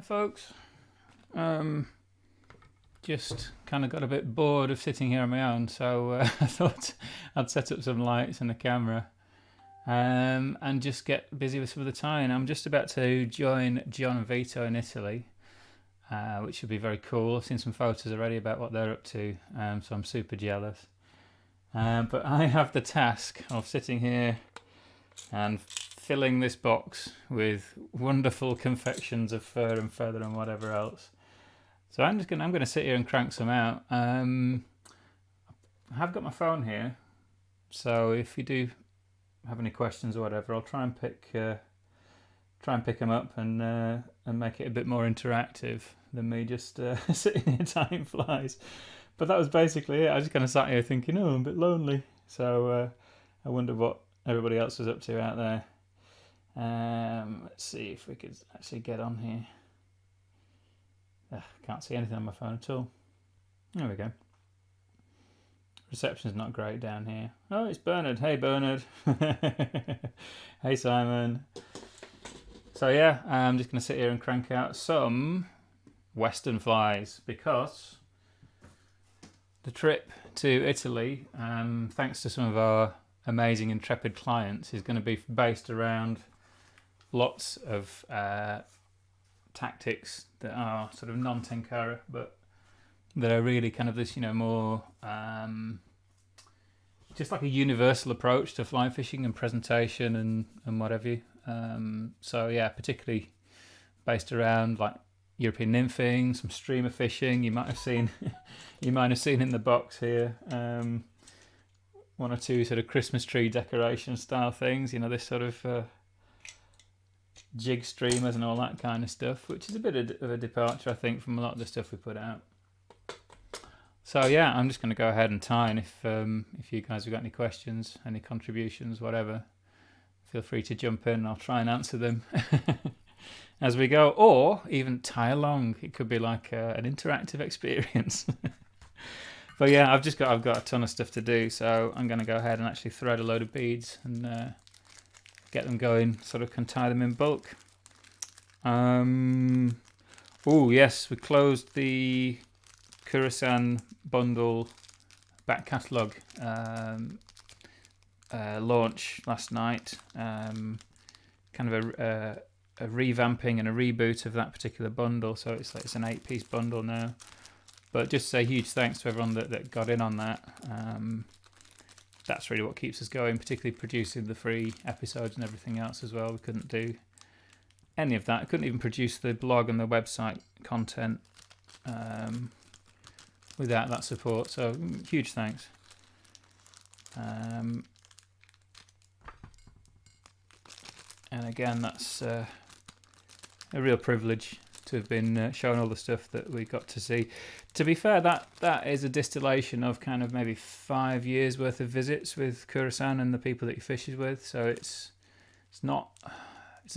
Hi folks. Just kind of got a bit bored of sitting here on my own, so I thought I'd set up some lights and a camera and just get busy with some of the tying. I'm just about to join John and Vito in Italy, which should be very cool. I've seen some photos already about what they're up to, so I'm super jealous. But I have the task of sitting here and filling this box with wonderful confections of fur and feather and whatever else. So I'm going to sit here and crank some out. I have got my phone here, so if you do have any questions or whatever, I'll try and pick them up and make it a bit more interactive than me just sitting here tying flies. But that was basically it. I just kind of sat here thinking, oh, I'm a bit lonely. So I wonder what everybody else was up to out there. Let's see if we could actually get on here. Can't see anything on my phone at all. There we go. Reception's not great down here. Oh, it's Bernard. Hey, Bernard. Hey, Simon. So yeah, I'm just going to sit here and crank out some Western flies because the trip to Italy, thanks to some of our amazing intrepid clients, is going to be based around lots of tactics that are sort of non-tenkara, but that are really kind of this, more just like a universal approach to fly fishing and presentation and what have you. So yeah, particularly based around like European nymphing, some streamer fishing. You might have seen in the box here one or two sort of Christmas tree decoration style things. This sort of jig streamers and all that kind of stuff, which is a bit of a departure, I think, from a lot of the stuff we put out. So yeah, I'm just going to go ahead and tie, and if you guys have got any questions, any contributions, whatever, feel free to jump in and I'll try and answer them as we go, or even tie along. It could be like an interactive experience. But yeah, I've got a ton of stuff to do, so I'm going to go ahead and actually thread a load of beads and get them going, sort of can tie them in bulk. Oh yes, we closed the Kurasan bundle back catalogue launch last night. Kind of a revamping and a reboot of that particular bundle, so it's an 8-piece bundle now. But just say huge thanks to everyone that got in on that. That's really what keeps us going, particularly producing the free episodes and everything else as well. We couldn't do any of that. I couldn't even produce the blog and the website content without that support. So huge thanks. And again, that's a real privilege to have been shown all the stuff that we got to see. To be fair, that is a distillation of kind of maybe 5 years worth of visits with Kurasan and the people that he fishes with. So it's not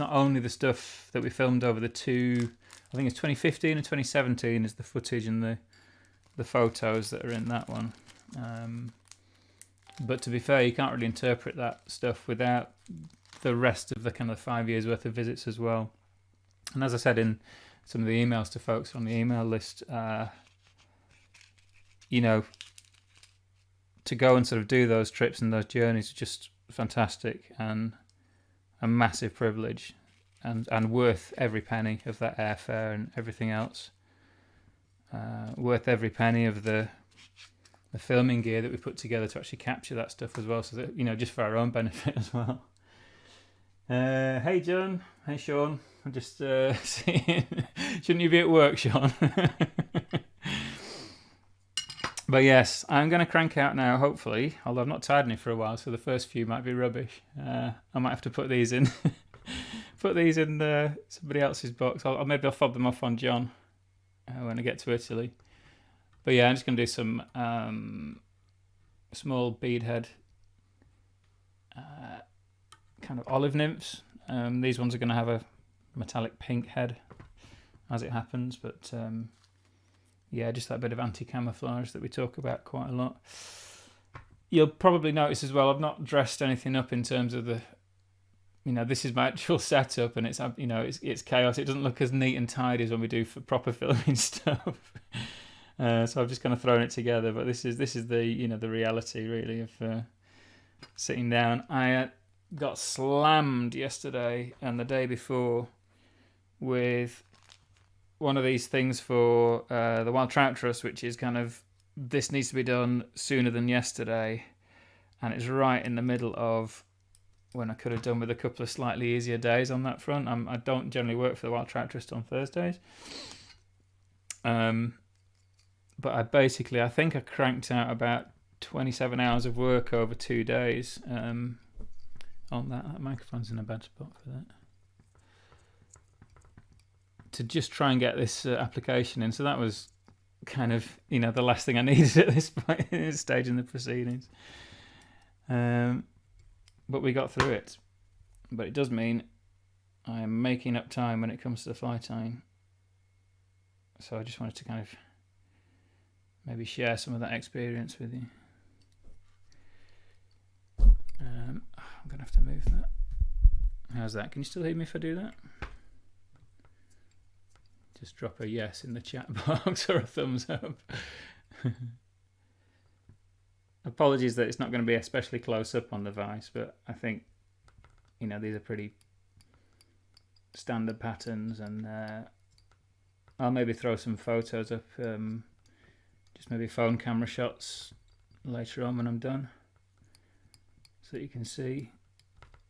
only the stuff that we filmed over the two, I think it's 2015 and 2017 is the footage and the photos that are in that one. But to be fair, you can't really interpret that stuff without the rest of the kind of 5 years worth of visits as well. And as I said in some of the emails to folks on the email list, to go and sort of do those trips and those journeys are just fantastic and a massive privilege and worth every penny of that airfare and everything else. Worth every penny of the filming gear that we put together to actually capture that stuff as well, so that, just for our own benefit as well. Hey John, hey Sean. I'm just seeing. Shouldn't you be at work, Sean? But yes, I'm going to crank out now, hopefully. Although I've not tied any for a while, so the first few might be rubbish. I might have to put these in, somebody else's box. Maybe I'll fob them off on John when I get to Italy. But yeah, I'm just going to do some small bead head, kind of olive nymphs. These ones are going to have a metallic pink head as it happens, but yeah, just that bit of anti-camouflage that we talk about quite a lot. You'll probably notice as well, I've not dressed anything up in terms of the you know, this is my actual setup, and it's, you know, it's chaos. It doesn't look as neat and tidy as when we do for proper filming stuff. So I've just kind of thrown it together, but this is the, you know, the reality really of sitting down. I got slammed yesterday and the day before with one of these things for the Wild Trout Trust, which is kind of, this needs to be done sooner than yesterday, and it's right in the middle of when I could have done with a couple of slightly easier days on that front. I don't generally work for the Wild Trout Trust on Thursdays. But I think I cranked out about 27 hours of work over 2 days on that. That microphone's in a bad spot for that. To just try and get this application in. So that was kind of, you know, the last thing I needed at this point, in this stage in the proceedings. But we got through it. But it does mean I'm making up time when it comes to the fly tying. So I just wanted to kind of maybe share some of that experience with you. I'm going to have to move that. How's that? Can you still hear me if I do that? Just drop a yes in the chat box or a thumbs up. Apologies that it's not going to be especially close up on the vise, but I think, you know, these are pretty standard patterns, and I'll maybe throw some photos up, just maybe phone camera shots later on when I'm done, so that you can see.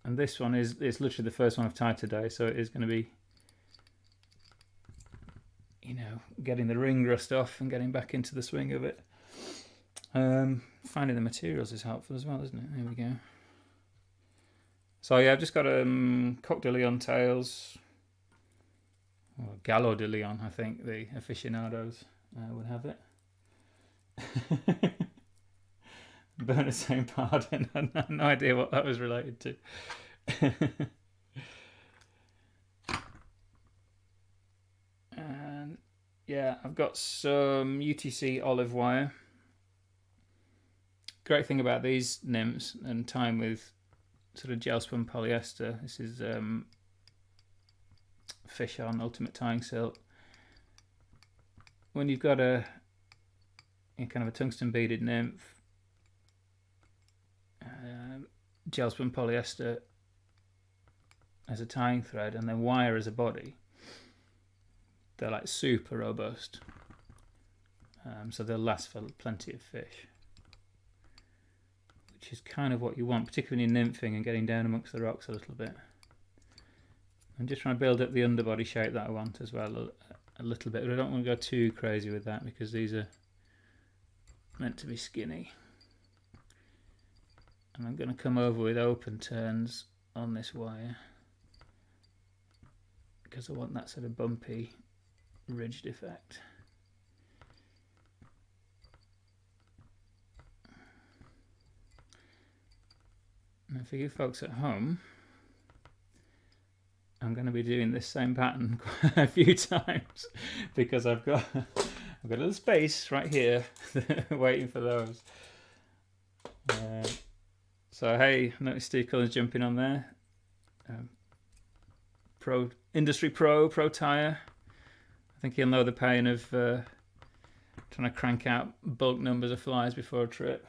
And this one is literally the first one I've tied today, so it is going to be, you know, getting the ring rust off and getting back into the swing of it. Finding the materials is helpful as well, isn't it? There we go. So yeah, I've just got Coq de Leon tails, or Gallo de Leon, I think the aficionados would have it. Bernard St. Pardon, I had no idea what that was related to. And yeah, I've got some UTC olive wire. Great thing about these nymphs and tying with sort of gel spun polyester, this is Fish On Ultimate Tying Silk. When you've got a kind of a tungsten beaded nymph, gel spun polyester as a tying thread, and then wire as a body, they're like super robust. So they'll last for plenty of fish, which is kind of what you want, particularly when you're nymphing and getting down amongst the rocks a little bit. I'm just trying to build up the underbody shape that I want as well a little bit, but I don't want to go too crazy with that because these are meant to be skinny. And I'm going to come over with open turns on this wire because I want that sort of bumpy, ridged effect. And for you folks at home, I'm going to be doing this same pattern quite a few times because I've got a little space right here waiting for those. So hey, I noticed Steve Cullen's jumping on there. Industry pro tire. I think he'll know the pain of trying to crank out bulk numbers of flies before a trip.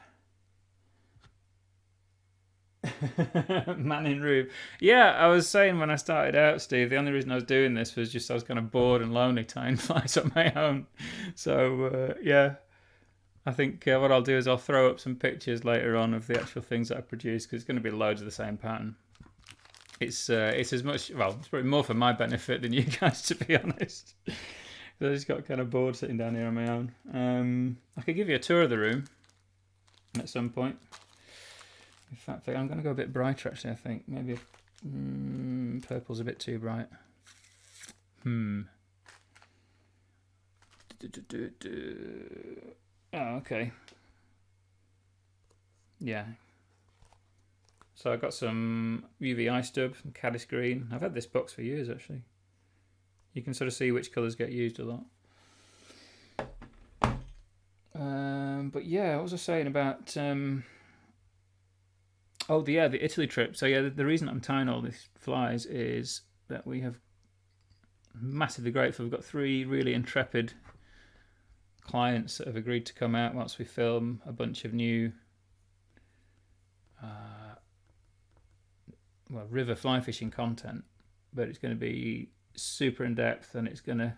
Man in room. Yeah, I was saying when I started out, Steve, the only reason I was doing this was just I was kind of bored and lonely tying flies on my own. So yeah, I think what I'll do is I'll throw up some pictures later on of the actual things that I produce, because it's going to be loads of the same pattern. It's as much, well, it's probably more for my benefit than you guys, to be honest. I just got kind of bored sitting down here on my own. I could give you a tour of the room at some point. In fact, I'm going to go a bit brighter actually, I think. Maybe purple's a bit too bright. Oh, okay. Yeah. So I got some UV eye stub, some caddis green. I've had this box for years actually. You can sort of see which colours get used a lot. But yeah, what was I saying about Oh, the Italy trip. So yeah, the reason I'm tying all these flies is that we have massively grateful. We've got 3 really intrepid clients that have agreed to come out once we film a bunch of new river fly fishing content, but it's going to be super in depth, and it's going to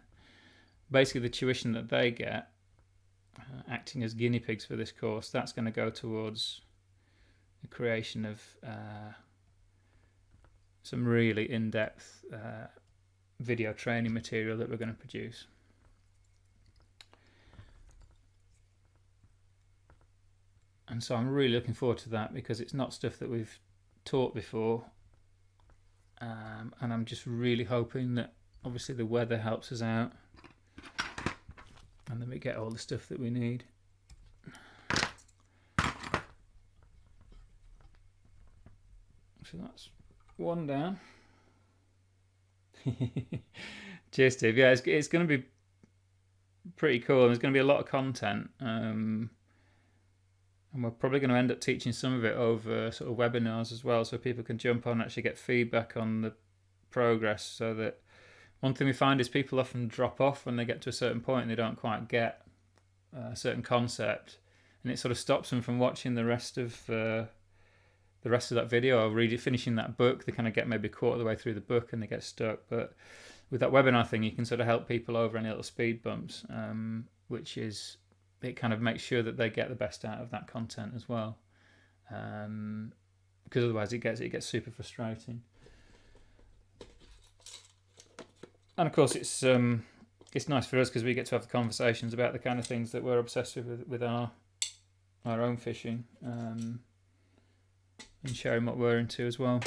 basically the tuition that they get acting as guinea pigs for this course, that's going to go towards the creation of some really in-depth video training material that we're going to produce. And so I'm really looking forward to that, because it's not stuff that we've taught before, and I'm just really hoping that obviously the weather helps us out and then we get all the stuff that we need. So that's one down. Cheers, Steve. Yeah, it's going to be pretty cool. There's going to be a lot of content, and we're probably going to end up teaching some of it over sort of webinars as well, so people can jump on and actually get feedback on the progress. So that one thing we find is people often drop off when they get to a certain point and they don't quite get a certain concept, and it sort of stops them from watching the rest of that video or finishing that book. They kind of get maybe a quarter of the way through the book and they get stuck. But with that webinar thing, you can sort of help people over any little speed bumps, which is, it kind of makes sure that they get the best out of that content as well, because otherwise it gets super frustrating. And of course it's nice for us because we get to have the conversations about the kind of things that we're obsessed with our own fishing, and sharing what we're into as well.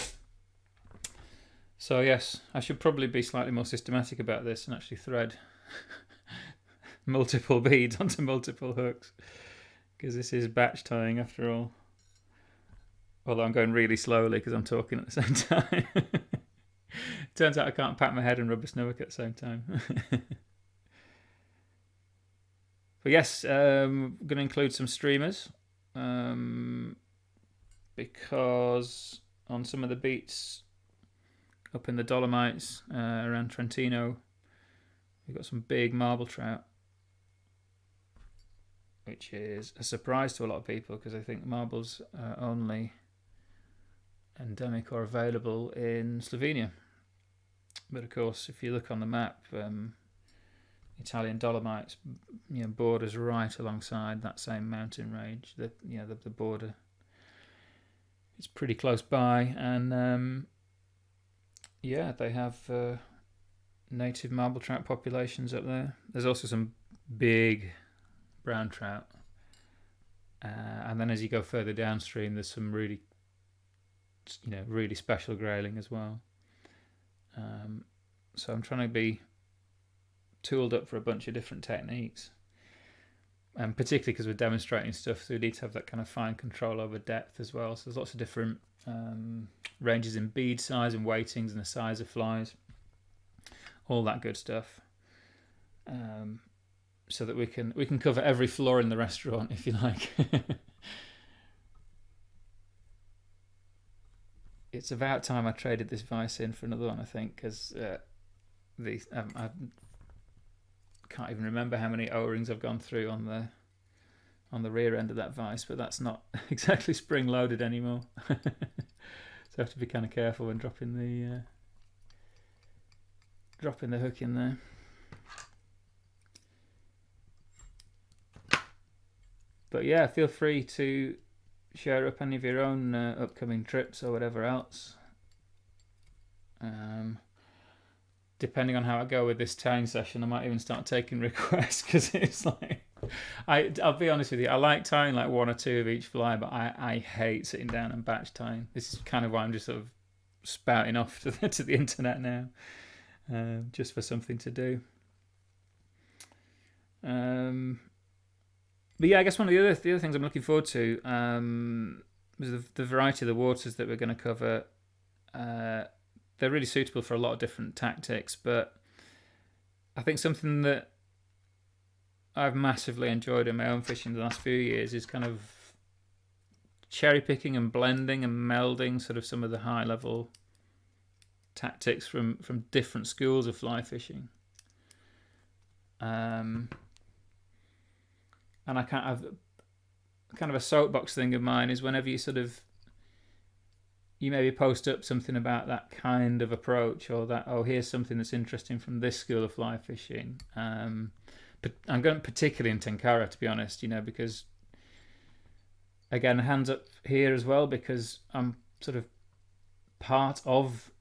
So yes, I should probably be slightly more systematic about this and actually thread multiple beads onto multiple hooks, because this is batch tying after all. Although I'm going really slowly because I'm talking at the same time. Turns out I can't pat my head and rub a stomach at the same time. But yes, I'm going to include some streamers, because on some of the beats up in the Dolomites around Trentino, we've got some big marble trout, which is a surprise to a lot of people because I think marbles are only endemic or available in Slovenia. But of course, if you look on the map, Italian Dolomites, borders right alongside that same mountain range. The border. It's pretty close by, and they have native marble trout populations up there. There's also some big brown trout, and then as you go further downstream, there's some really special grayling as well. So I'm trying to be tooled up for a bunch of different techniques, and particularly because we're demonstrating stuff, so we need to have that kind of fine control over depth as well. So there's lots of different ranges in bead size and weightings and the size of flies, all that good stuff, so that we can cover every floor in the restaurant, if you like. It's about time I traded this vise in for another one, I think, because I can't even remember how many O-rings I've gone through on the rear end of that vise, but that's not exactly spring loaded anymore. So I have to be kind of careful when dropping the hook in there. But yeah, feel free to share up any of your own upcoming trips or whatever else. Depending on how I go with this tying session, I might even start taking requests, because it's like, I'll be honest with you, I like tying like 1 or 2 of each fly, but I hate sitting down and batch tying. This is kind of why I'm just sort of spouting off to the internet now, just for something to do. But yeah, I guess one of the other things I'm looking forward to was the variety of the waters that we're going to cover. They're really suitable for a lot of different tactics, but I think something that I've massively enjoyed in my own fishing the last few years is kind of cherry picking and blending and melding sort of some of the high level tactics from different schools of fly fishing. And I kind of a soapbox thing of mine is whenever you maybe post up something about that kind of approach, or that, oh, here's something that's interesting from this school of fly fishing. But I'm going particularly in Tenkara, to be honest, because again, hands up here as well, because I'm sort of part of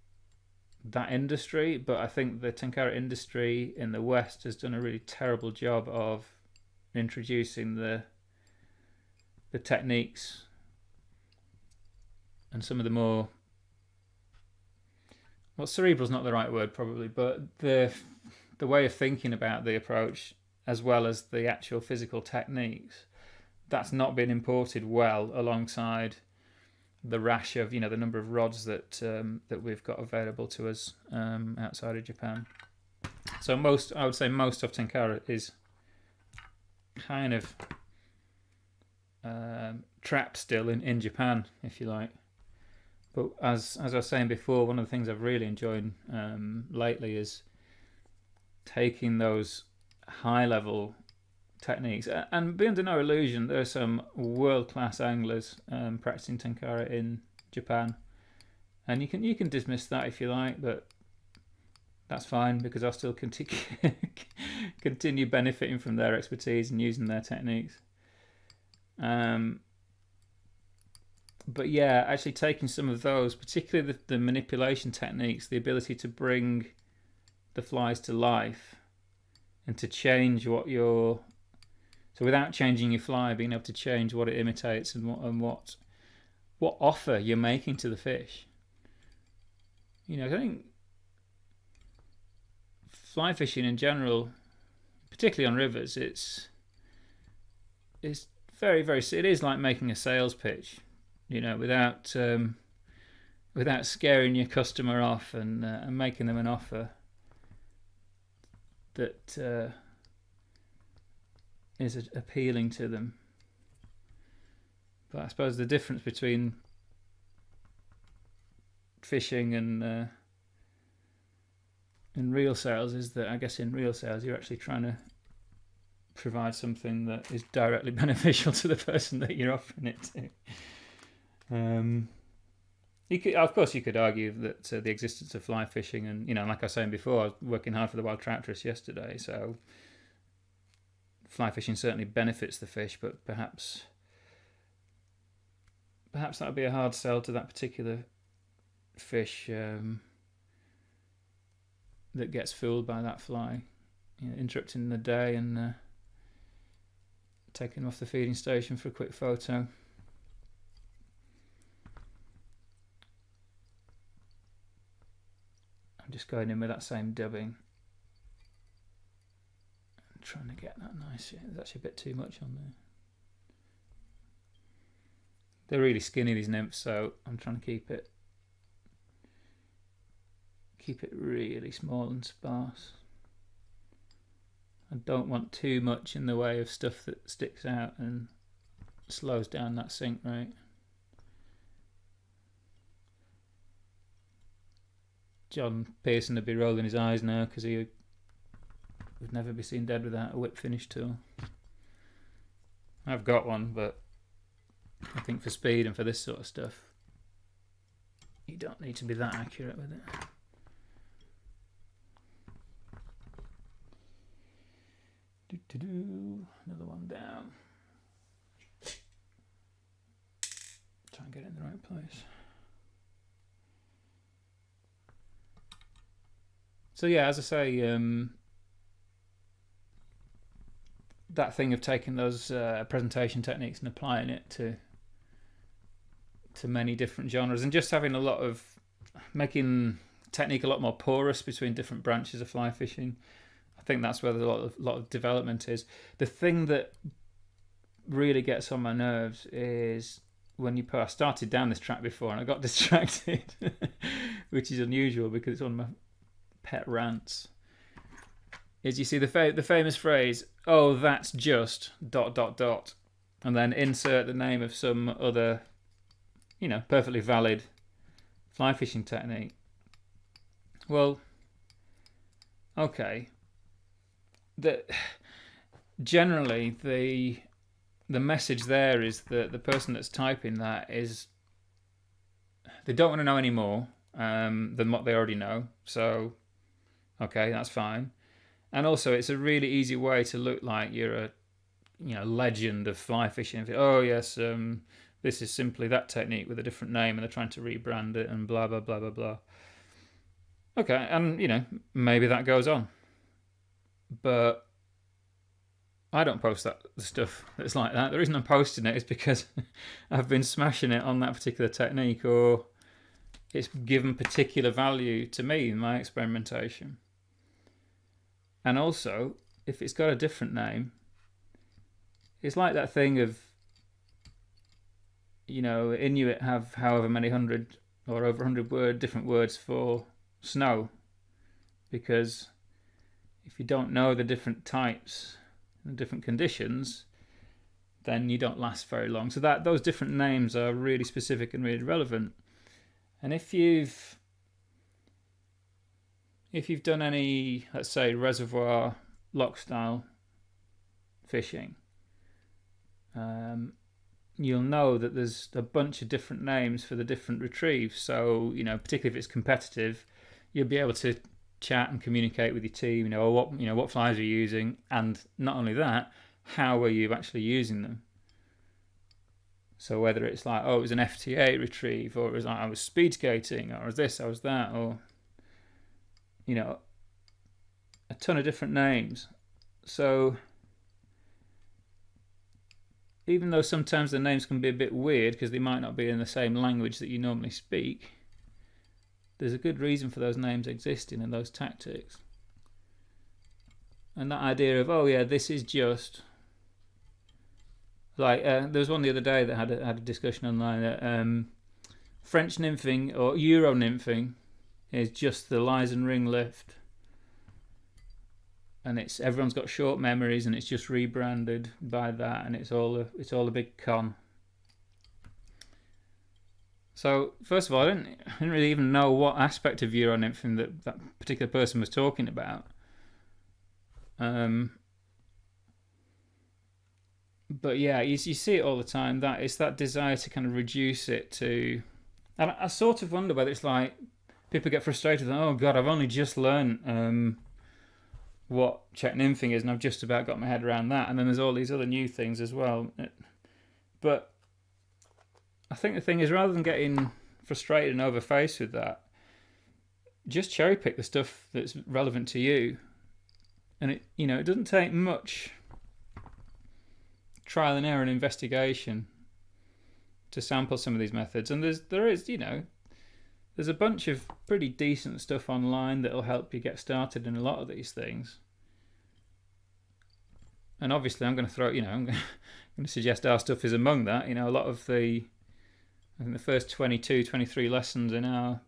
that industry, but I think the Tenkara industry in the West has done a really terrible job of introducing the techniques and some of the more, well, cerebral's not the right word probably, but the way of thinking about the approach as well as the actual physical techniques, that's not been imported well alongside the rash of, the number of rods that we've got available to us outside of Japan. So I would say most of Tenkara is kind of trapped still in Japan, if you like. But as I was saying before, one of the things I've really enjoyed lately is taking those high level techniques, and be under no illusion, there are some world-class anglers practicing Tenkara in Japan, and you can dismiss that if you like, but that's fine, because I'll still continue benefiting from their expertise and using their techniques. But yeah, actually taking some of those, particularly the manipulation techniques, the ability to bring the flies to life and to change what you're, so without changing your fly, being able to change what it imitates and what offer you're making to the fish. I think fly fishing in general, particularly on rivers, it's very, very, it is like making a sales pitch, without scaring your customer off and making them an offer that is appealing to them. But I suppose the difference between fishing and real sales is that, I guess, in real sales you're actually trying to provide something that is directly beneficial to the person that you're offering it to. Of course, you could argue that the existence of fly fishing, and like I was saying before, I was working hard for the wild traptress yesterday, so fly fishing certainly benefits the fish, but perhaps that would be a hard sell to that particular fish that gets fooled by that fly, interrupting the day and taking them off the feeding station for a quick photo. I'm just going in with that same dubbing and trying to get that nice. There's actually a bit too much on there. They're really skinny, these nymphs, so I'm trying to keep it really small and sparse. I don't want too much in the way of stuff that sticks out and slows down that sink rate. John Pearson would be rolling his eyes now because he would never be seen dead without a whip finish tool. I've got one, but I think for speed and for this sort of stuff, you don't need to be that accurate with it. Another one down. Try and get it in the right place. So yeah, as I say, that thing of taking those presentation techniques and applying it to many different genres, and just having making technique a lot more porous between different branches of fly fishing. I think that's where a lot of development is. The thing that really gets on my nerves is when I started down this track before and I got distracted, which is unusual because it's one of my pet rants. Is you see the famous phrase, "Oh, that's just ... and then insert the name of some other you know, perfectly valid fly fishing technique. Well, okay. Generally the message there is that the person that's typing that is, they don't want to know any more than what they already know. So, okay, that's fine. And also, it's a really easy way to look like you're a, you know, legend of fly fishing. Oh yes, this is simply that technique with a different name, and they're trying to rebrand it and blah blah blah blah blah. Okay, and you know, maybe that goes on, but I don't post that stuff that's like that. The reason I'm posting it is because I've been smashing it on that particular technique, or it's given particular value to me in my experimentation. And also, if it's got a different name, it's like that thing of, you know, Inuit have however many hundred or over 100 different words for snow, because if you don't know the different types and different conditions, then you don't last very long. So that those different names are really specific and really relevant. And if you've done any, let's say, reservoir lock style fishing, you'll know that there's a bunch of different names for the different retrieves. So, you know, particularly if it's competitive, you'll be able to chat and communicate with your team. What flies are you using, and not only that, how are you actually using them? So whether it's like, oh, it was an FT8 retrieve, or it was like I was speed skating, or it was this, I was that, or, you know, a ton of different names. So even though sometimes the names can be a bit weird because they might not be in the same language that you normally speak, there's a good reason for those names existing and those tactics. And that idea of, oh yeah, this is just like, there was one the other day that had a discussion online that French nymphing or Euro nymphing is just the lies and ring lift, and everyone's got short memories, and it's just rebranded by that, and it's all a big con. So first of all, I didn't really even know what aspect of Euro nymphing that particular person was talking about. But yeah, you see it all the time. That it's that desire to kind of reduce it to, and I sort of wonder whether it's like people get frustrated. Oh God, I've only just learned what Czech nymphing is, and I've just about got my head around that. And then there's all these other new things as well. But I think the thing is, rather than getting frustrated and overfaced with that, just cherry pick the stuff that's relevant to you. And it doesn't take much trial and error and investigation to sample some of these methods. And there's a bunch of pretty decent stuff online that'll help you get started in a lot of these things. And obviously I'm going to I'm going to suggest our stuff is among that. A lot of I think the first 22, 23 lessons in our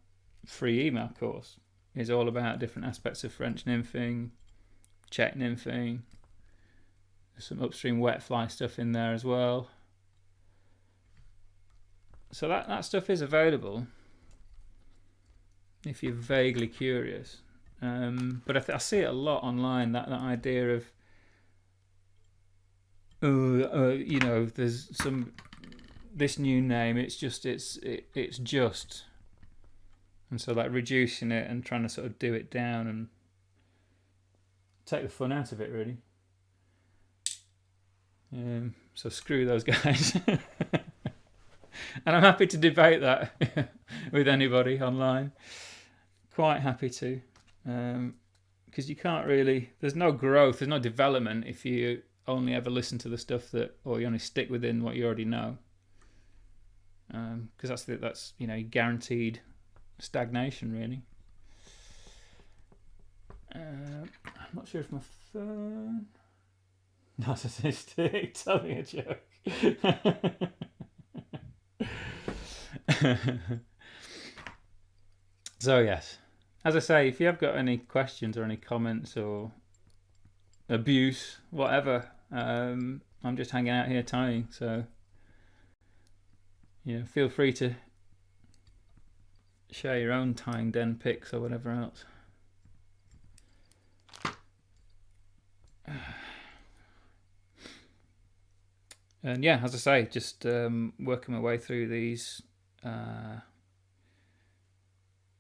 free email course is all about different aspects of French nymphing, Czech nymphing. There's some upstream wet fly stuff in there as well. So that stuff is available if you're vaguely curious. But I see it a lot online, that idea of, there's this new name, it's just, and so like reducing it and trying to sort of do it down and take the fun out of it, really. So screw those guys. And I'm happy to debate that with anybody online. Quite happy to, because you can't really, there's no growth, there's no development if you only ever listen to the stuff or you only stick within what you already know. Because that's guaranteed stagnation, really. I'm not sure if my phone. Narcissistic, tell me a joke. So yes, as I say, if you have got any questions or any comments or abuse, whatever, I'm just hanging out here Tyiing. So You know, feel free to share your own tying den pics or whatever else. And yeah, as I say, just working my way through these. I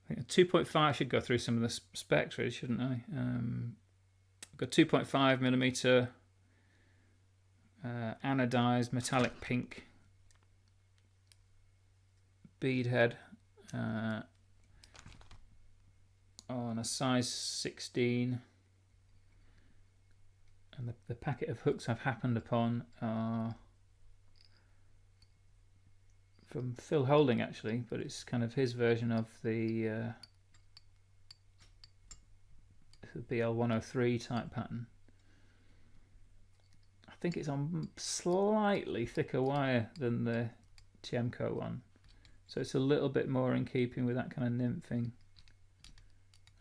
think 2.5. I should go through some of the specs, really, shouldn't I? I've got 2.5mm anodized metallic pink bead head on a size 16. And the packet of hooks I've happened upon are from Phil Holding, actually, but it's kind of his version of the BL103 type pattern. I think it's on slightly thicker wire than the Tiemco one, so it's a little bit more in keeping with that kind of nymphing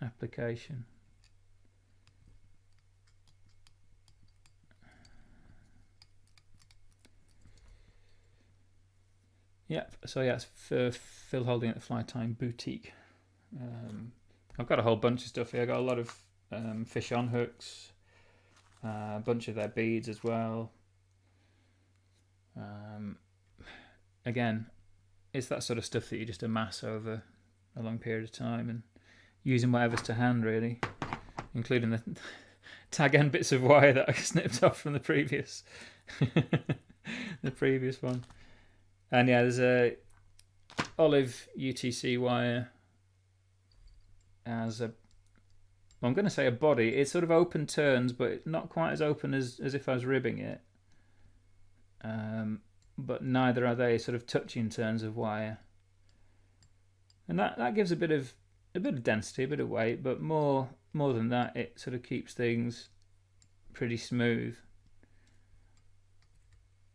application. Yep, so yeah, it's for Phil Holding at the Fly Tying Boutique. I've got a whole bunch of stuff here. I've got a lot of fish on hooks, a bunch of their beads as well. Again, it's that sort of stuff that you just amass over a long period of time and using whatever's to hand, really, including the tag end bits of wire that I snipped off from the previous one. And yeah, there's a olive UTC wire as a, well, I'm going to say a body. It's sort of open turns, but not quite as open as if I was ribbing it. But neither are they sort of touching turns of wire. And that gives a bit of density, a bit of weight, but more than that, it sort of keeps things pretty smooth.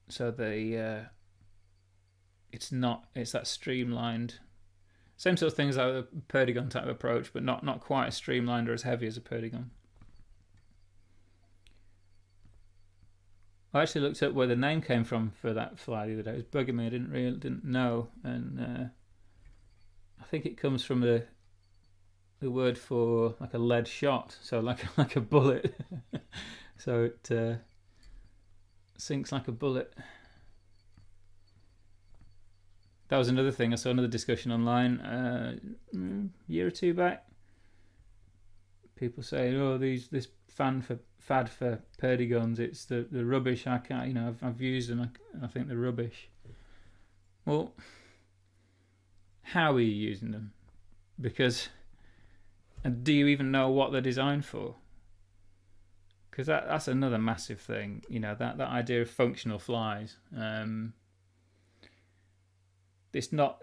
So it's that streamlined, same sort of thing as a Perdigon type of approach, but not quite as streamlined or as heavy as a Perdigon. I actually looked up where the name came from for that fly the other day. It was bugging me. I didn't know, and I think it comes from the word for like a lead shot, so like a bullet. So it sinks like a bullet. That was another thing. I saw another discussion online a year or two back. People saying, "Oh, this fad for Perdigons, it's the rubbish. I can't, I've used them. I think they're rubbish." Well, how are you using them? Because, and do you even know what they're designed for? Because that's another massive thing. That idea of functional flies. It's not,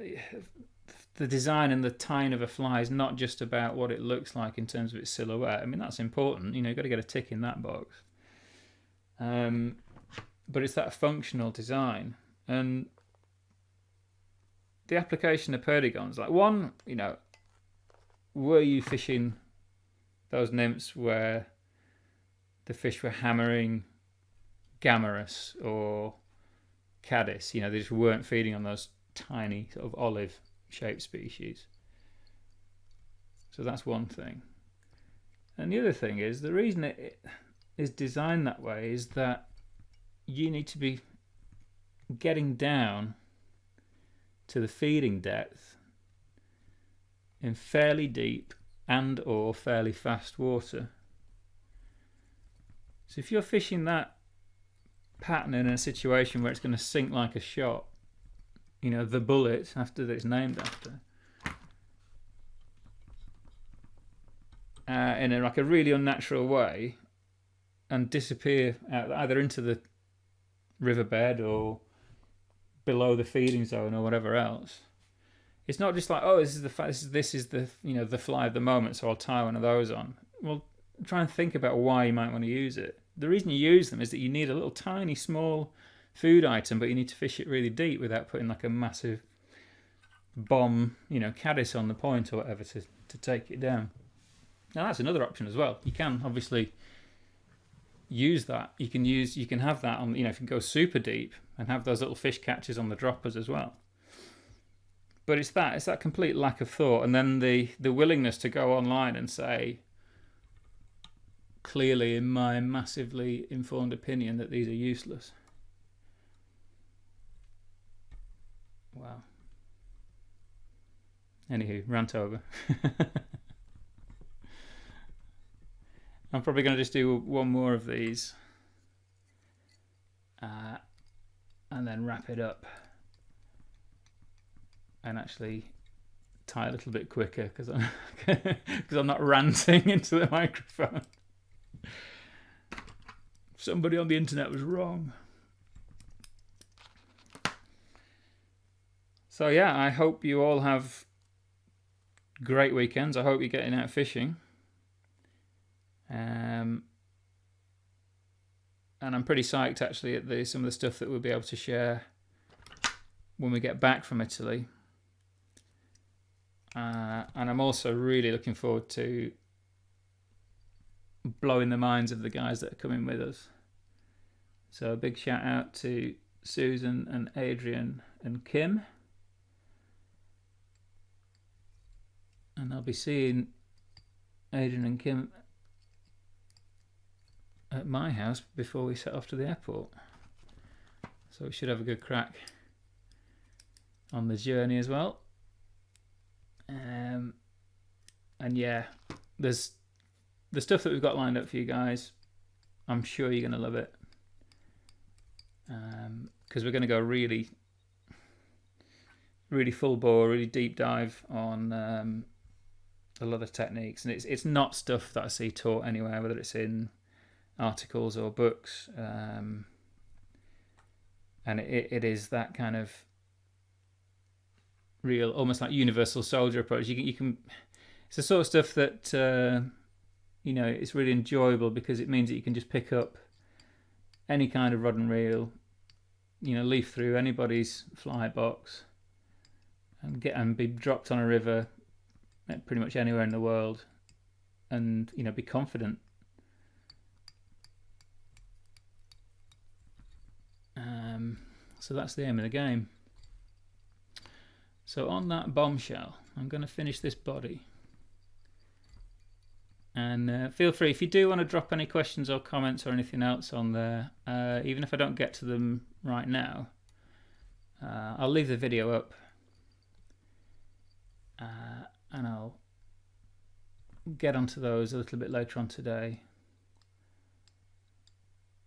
the design and the tying of a fly is not just about what it looks like in terms of its silhouette. I mean, that's important. You've got to get a tick in that box. But it's that functional design. And the application of Perdigons, like one, were you fishing those nymphs where the fish were hammering Gammarus or Caddis? They just weren't feeding on those tiny sort of olive shaped species. So that's one thing. And the other thing is, the reason it is designed that way is that you need to be getting down to the feeding depth in fairly deep and or fairly fast water. So if you're fishing that pattern in a situation where it's going to sink like a shot, the bullet after that it's named after, in a really unnatural way, and disappear out either into the riverbed or below the feeding zone or whatever else. It's not just like, oh, this is the the fly of the moment, so I'll tie one of those on. Well, try and think about why you might want to use it. The reason you use them is that you need a little tiny small food item, but you need to fish it really deep without putting like a massive bomb, caddis on the point or whatever to take it down. Now that's another option as well. You can obviously use that. You can have that on, if you can go super deep and have those little fish catchers on the droppers as well. But it's that complete lack of thought, and then the willingness to go online and say, clearly in my massively informed opinion, that these are useless. Wow. Anywho, rant over. I'm probably going to just do one more of these and then wrap it up and actually tie a little bit quicker because I'm not ranting into the microphone. Somebody on the internet was wrong. So yeah, I hope you all have great weekends. I hope you're getting out fishing. And I'm pretty psyched actually at some of the stuff that we'll be able to share when we get back from Italy. And I'm also really looking forward to blowing the minds of the guys that are coming with us. So a big shout out to Susan and Adrian and Kim. And I'll be seeing Adrian and Kim at my house before we set off to the airport. So we should have a good crack on the journey as well. And yeah, there's the stuff that we've got lined up for you guys. I'm sure you're going to love it. Because we're going to go really full bore, really deep dive on a lot of techniques. And it's not stuff that I see taught anywhere, whether it's in articles or books. And it is that kind of real, almost like universal soldier approach. You can it's the sort of stuff that you know, it's really enjoyable because it means that you can just pick up any kind of rod and reel, you know, leaf through anybody's fly box and be dropped on a river pretty much anywhere in the world, and you know, be confident. So that's the aim of the game. So on that bombshell, I'm going to finish this body. And feel free, if you do want to drop any questions or comments or anything else on there, even if I don't get to them right now, I'll leave the video up and I'll get onto those a little bit later on today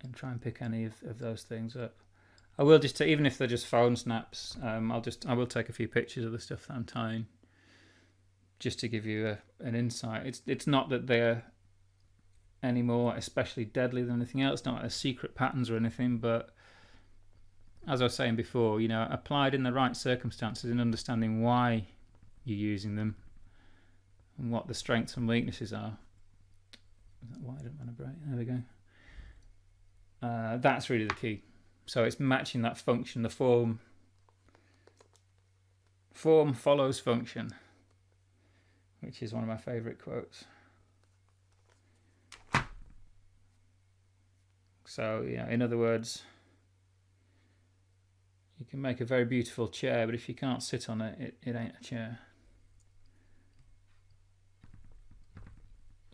and try and pick any of those things up. I will just even if they're just phone snaps, I will take a few pictures of the stuff that I'm tying, just to give you an insight. It's not that they're any more especially deadly than anything else, not as secret patterns or anything, but as I was saying before, you know, applied in the right circumstances and understanding why you're using them and what the strengths and weaknesses are. Is that why I don't want to break? There we go. That's really the key. So it's matching that function, the form. Form follows function, which is one of my favourite quotes. So, yeah, in other words, you can make a very beautiful chair, but if you can't sit on it, it ain't a chair.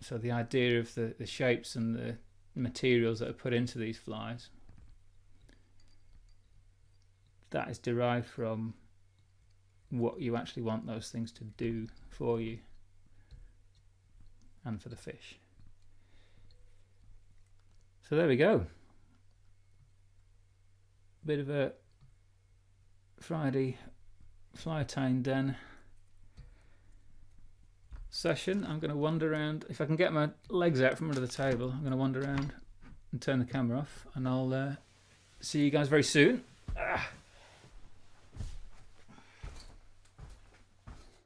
So the idea of the shapes and the materials that are put into these flies, that is derived from what you actually want those things to do for you and for the fish. So there we go. Bit of a Friday fly tying den session. I'm going to wander around. If I can get my legs out from under the table, I'm going to wander around and turn the camera off, and I'll see you guys very soon.